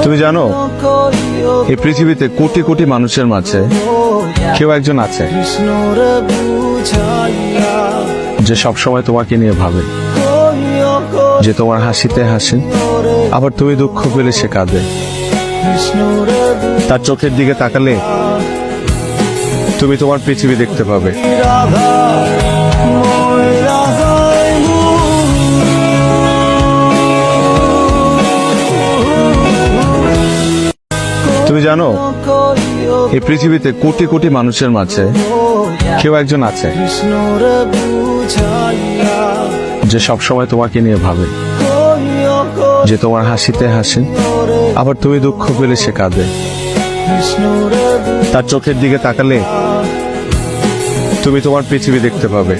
তুমি জানো এই পৃথিবীতে কোটি কোটি মানুষের মাঝে কেউ একজন আছে যে সব সময় তোমাকে নিয়ে ভাবে, যে তোমার হাসিতে হাসে, আবার তুমি দুঃখ পেলে সে কাঁদে। তার চোখের দিকে তাকালে তুমি তোমার পৃথিবী দেখতে পাবে। তুমি জানো এই পৃথিবীতে কোটি কোটি মানুষের মাঝে কেউ একজন আছে যে সব সময় তোমাকে নিয়ে ভাবে, যে তোমার হাসিতে হাসে, আবার তুমি দুঃখ পেলে সে কাঁদে। তার চোখের দিকে তাকালে তুমি তোমার পৃথিবী দেখতে পাবে।